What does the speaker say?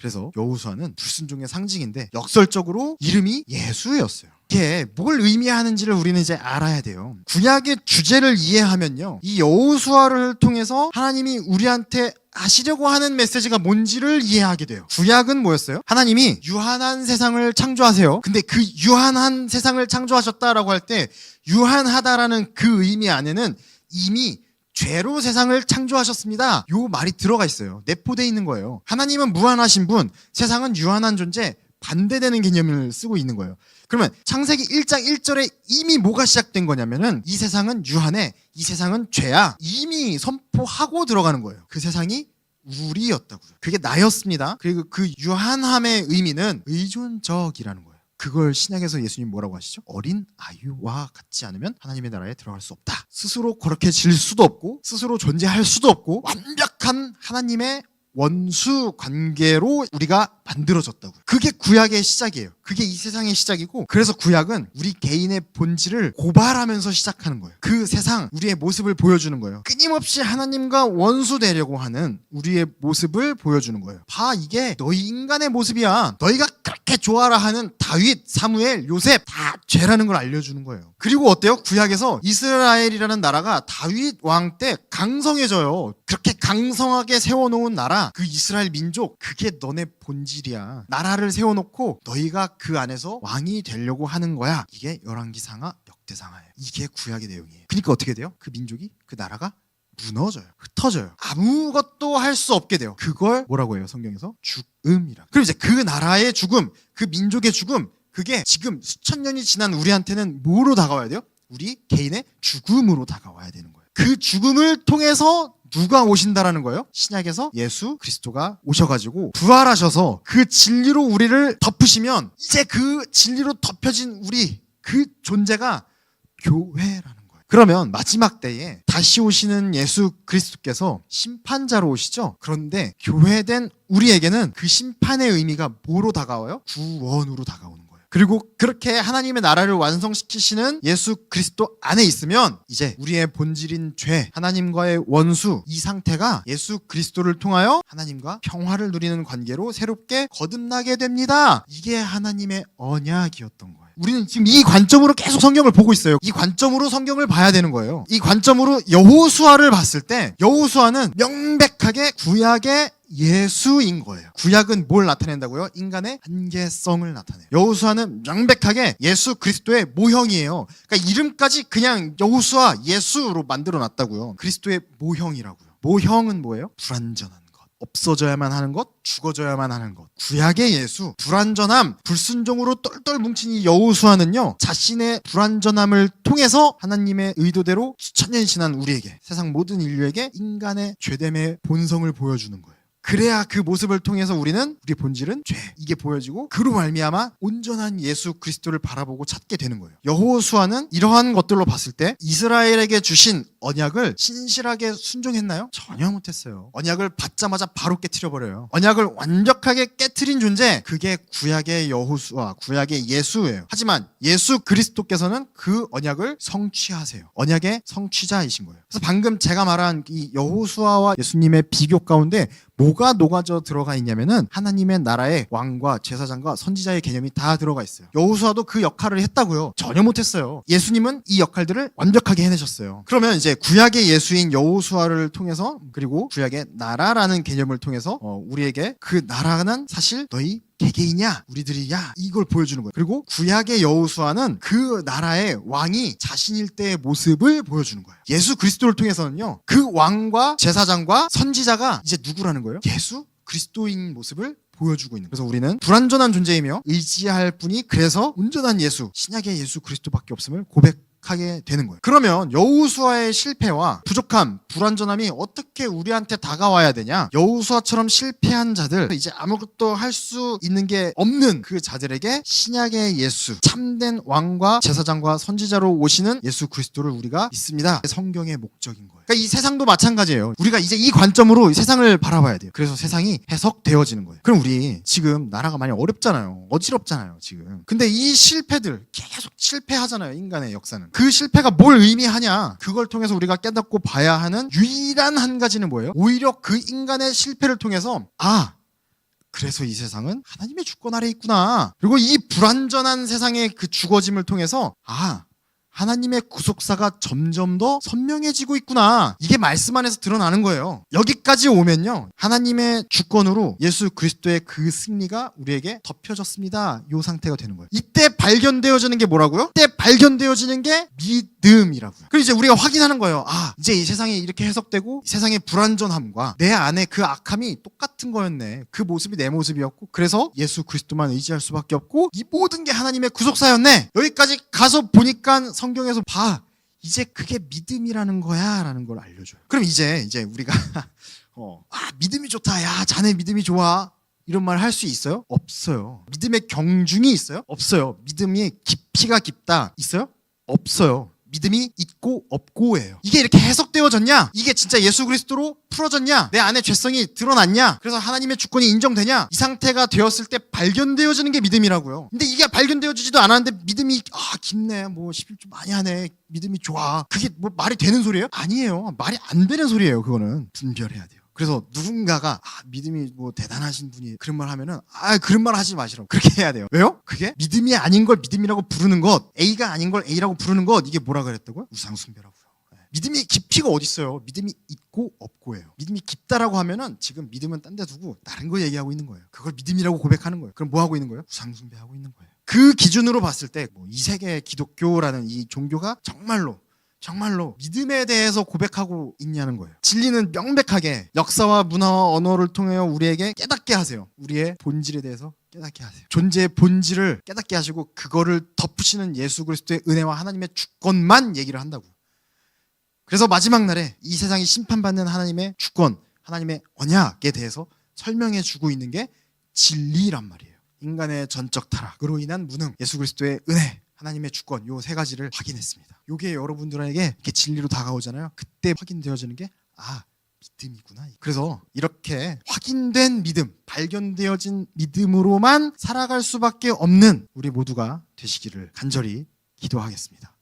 그래서 여호수아는 불순종의 상징인데 역설적으로 이름이 예수였어요. 이게 뭘 의미하는지를 우리는 이제 알아야 돼요. 구약의 주제를 이해하면요, 이 여호수아를 통해서 하나님이 우리한테 하시려고 하는 메시지가 뭔지를 이해하게 돼요. 구약은 뭐였어요? 하나님이 유한한 세상을 창조하세요. 근데 그 유한한 세상을 창조하셨다라고 할 때 유한하다라는 그 의미 안에는 이미 죄로 세상을 창조하셨습니다, 요 말이 들어가 있어요. 내포되어 있는 거예요. 하나님은 무한하신 분, 세상은 유한한 존재, 반대되는 개념을 쓰고 있는 거예요. 그러면 창세기 1장 1절에 이미 뭐가 시작된 거냐면은 이 세상은 유한해, 이 세상은 죄야, 이미 선포하고 들어가는 거예요. 그 세상이 우리였다고요. 그게 나였습니다. 그리고 그 유한함의 의미는 의존적이라는 거예요. 그걸 신약에서 예수님 뭐라고 하시죠? 어린 아이와 같지 않으면 하나님의 나라에 들어갈 수 없다. 스스로 그렇게 질 수도 없고 스스로 존재할 수도 없고 완벽한 하나님의 원수 관계로 우리가 만들어졌다고요. 그게 구약의 시작이에요. 그게 이 세상의 시작이고, 그래서 구약은 우리 개인의 본질을 고발하면서 시작하는 거예요. 그 세상, 우리의 모습을 보여주는 거예요. 끊임없이 하나님과 원수되려고 하는 우리의 모습을 보여주는 거예요. 봐, 이게 너희 인간의 모습이야. 너희가 그렇게 좋아라 하는 다윗, 사무엘, 요셉 다 죄라는 걸 알려주는 거예요. 그리고 어때요? 구약에서 이스라엘이라는 나라가 다윗 왕 때 강성해져요. 그렇게 강성하게 세워놓은 나라, 그 이스라엘 민족, 그게 너네 본질이야. 나라를 세워놓고 너희가 그 안에서 왕이 되려고 하는 거야. 이게 열왕기상하, 역대상하예요. 이게 구약의 내용이에요. 그러니까 어떻게 돼요? 그 민족이, 그 나라가 무너져요. 흩어져요. 아무것도 할 수 없게 돼요. 그걸 뭐라고 해요? 성경에서 죽음이라. 그럼 이제 그 나라의 죽음, 그 민족의 죽음, 그게 지금 수천 년이 지난 우리한테는 뭐로 다가와야 돼요? 우리 개인의 죽음으로 다가와야 되는 거예요. 그 죽음을 통해서 누가 오신다라는 거예요? 신약에서 예수 그리스도가 오셔가지고 부활하셔서 그 진리로 우리를 덮으시면 이제 그 진리로 덮여진 우리 그 존재가 교회라는 거예요. 그러면 마지막 때에 다시 오시는 예수 그리스도께서 심판자로 오시죠? 그런데 교회된 우리에게는 그 심판의 의미가 뭐로 다가와요? 구원으로 다가오는 거예요. 그리고 그렇게 하나님의 나라를 완성시키시는 예수 그리스도 안에 있으면 이제 우리의 본질인 죄, 하나님과의 원수, 이 상태가 예수 그리스도를 통하여 하나님과 평화를 누리는 관계로 새롭게 거듭나게 됩니다. 이게 하나님의 언약이었던 거예요. 우리는 지금 이 관점으로 계속 성경을 보고 있어요. 이 관점으로 성경을 봐야 되는 거예요. 이 관점으로 여호수아를 봤을 때 여호수아는 명백하게 구약의 예수인 거예요. 구약은 뭘 나타낸다고요? 인간의 한계성을 나타내요. 여호수아는 명백하게 예수 그리스도의 모형이에요. 그러니까 이름까지 그냥 여호수아, 예수로 만들어 놨다고요. 그리스도의 모형이라고요. 모형은 뭐예요? 불완전한 것, 없어져야만 하는 것, 죽어져야만 하는 것. 구약의 예수, 불완전함, 불순종으로 똘똘 뭉친 이 여호수아는요, 자신의 불완전함을 통해서 하나님의 의도대로 수천 년이 지난 우리에게, 세상 모든 인류에게 인간의 죄됨의 본성을 보여주는 거예요. 그래야 그 모습을 통해서 우리는, 우리의 본질은 죄, 이게 보여지고 그로 말미암아 온전한 예수 그리스도를 바라보고 찾게 되는 거예요. 여호수아는 이러한 것들로 봤을 때 이스라엘에게 주신 언약을 신실하게 순종했나요? 전혀 못했어요. 언약을 받자마자 바로 깨트려버려요. 언약을 완벽하게 깨트린 존재, 그게 구약의 여호수아, 구약의 예수예요. 하지만 예수 그리스도께서는 그 언약을 성취하세요. 언약의 성취자이신 거예요. 그래서 방금 제가 말한 이 여호수아와 예수님의 비교 가운데 뭐가 녹아져 들어가 있냐면은 하나님의 나라의 왕과 제사장과 선지자의 개념이 다 들어가 있어요. 여호수아도 그 역할을 했다고요? 전혀 못했어요. 예수님은 이 역할들을 완벽하게 해내셨어요. 그러면 이제 구약의 예수인 여호수아를 통해서, 그리고 구약의 나라라는 개념을 통해서 우리에게 그 나라는 사실 너희 개개인이야, 우리들이야, 이걸 보여주는 거예요. 그리고 구약의 여호수아는 그 나라의 왕이 자신일 때의 모습을 보여주는 거예요. 예수 그리스도를 통해서는요, 그 왕과 제사장과 선지자가 이제 누구라는 거예요? 예수 그리스도인 모습을 보여주고 있는 거예요. 그래서 우리는 불완전한 존재이며 의지할 분이 그래서 온전한 예수, 신약의 예수 그리스도밖에 없음을 고백하게 되는 거예요. 그러면 여호수아의 실패와 부족함, 불완전함이 어떻게 우리한테 다가와야 되냐? 여호수아처럼 실패한 자들, 이제 아무것도 할 수 있는 게 없는 그 자들에게 신약의 예수, 참된 왕과 제사장과 선지자로 오시는 예수 그리스도를 우리가 믿습니다. 성경의 목적인 거예요. 그러니까 이 세상도 마찬가지예요. 우리가 이제 이 관점으로 세상을 바라봐야 돼요. 그래서 세상이 해석되어지는 거예요. 그럼 우리 지금 나라가 많이 어렵잖아요. 어지럽잖아요, 지금. 근데 이 실패들 계속 실패하잖아요, 인간의 역사는. 그 실패가 뭘 의미하냐? 그걸 통해서 우리가 깨닫고 봐야 하는 유일한 한 가지는 뭐예요? 오히려 그 인간의 실패를 통해서 그래서 이 세상은 하나님의 주권 아래 있구나. 그리고 이 불완전한 세상의 그 주거짐을 통해서 하나님의 구속사가 점점 더 선명해지고 있구나. 이게 말씀 안에서 드러나는 거예요. 여기까지 오면요, 하나님의 주권으로 예수 그리스도의 그 승리가 우리에게 덮여졌습니다. 이 상태가 되는 거예요. 이때 발견되어지는 게 뭐라고요? 이때 발견되어지는 게 믿음이라고요. 그리고 이제 우리가 확인하는 거예요. 이제 이 세상이 이렇게 해석되고 세상의 불완전함과 내 안에 그 악함이 똑같은 거였네. 그 모습이 내 모습이었고, 그래서 예수 그리스도만 의지할 수밖에 없고 이 모든 게 하나님의 구속사였네. 여기까지 가서 보니까 성경에서 이제 그게 믿음이라는 거야 라는 걸 알려줘요. 그럼 이제 우리가 믿음이 좋다, 야 자네 믿음이 좋아, 이런 말 할 수 있어요? 없어요. 믿음의 경중이 있어요? 없어요. 믿음이 깊이가 깊다 있어요? 없어요. 믿음이 있고 없고예요. 이게 이렇게 해석되어졌냐? 이게 진짜 예수 그리스도로 풀어졌냐? 내 안에 죄성이 드러났냐? 그래서 하나님의 주권이 인정되냐? 이 상태가 되었을 때 발견되어지는 게 믿음이라고요. 근데 이게 발견되어지지도 않았는데 믿음이 깊네, 뭐 11조 많이 하네, 믿음이 좋아, 그게 뭐 말이 되는 소리예요? 아니에요. 말이 안 되는 소리예요. 그거는 분별해야 돼요. 그래서 누군가가 믿음이 뭐 대단하신 분이 그런 말 하면은 그런 말 하지 마시라고 그렇게 해야 돼요. 왜요? 그게 믿음이 아닌 걸 믿음이라고 부르는 것, A가 아닌 걸 A라고 부르는 것, 이게 뭐라 그랬다고요? 우상숭배라고요. 믿음이 깊이가 어디 있어요? 믿음이 있고 없고예요. 믿음이 깊다라고 하면은 지금 믿음은 딴 데 두고 다른 거 얘기하고 있는 거예요. 그걸 믿음이라고 고백하는 거예요. 그럼 뭐 하고 있는 거예요? 우상숭배하고 있는 거예요. 그 기준으로 봤을 때 이 세계 기독교라는 이 종교가 정말로 믿음에 대해서 고백하고 있냐는 거예요. 진리는 명백하게 역사와 문화와 언어를 통해 우리에게 깨닫게 하세요. 우리의 본질에 대해서 깨닫게 하세요. 존재의 본질을 깨닫게 하시고 그거를 덮으시는 예수 그리스도의 은혜와 하나님의 주권만 얘기를 한다고. 그래서 마지막 날에 이 세상이 심판받는 하나님의 주권, 하나님의 언약에 대해서 설명해 주고 있는 게 진리란 말이에요. 인간의 전적 타락으로 인한 무능, 예수 그리스도의 은혜, 하나님의 주권, 요 세 가지를 확인했습니다. 요게 여러분들에게 이렇게 진리로 다가오잖아요. 그때 확인되어지는 게 믿음이구나. 그래서 이렇게 확인된 믿음, 발견되어진 믿음으로만 살아갈 수밖에 없는 우리 모두가 되시기를 간절히 기도하겠습니다.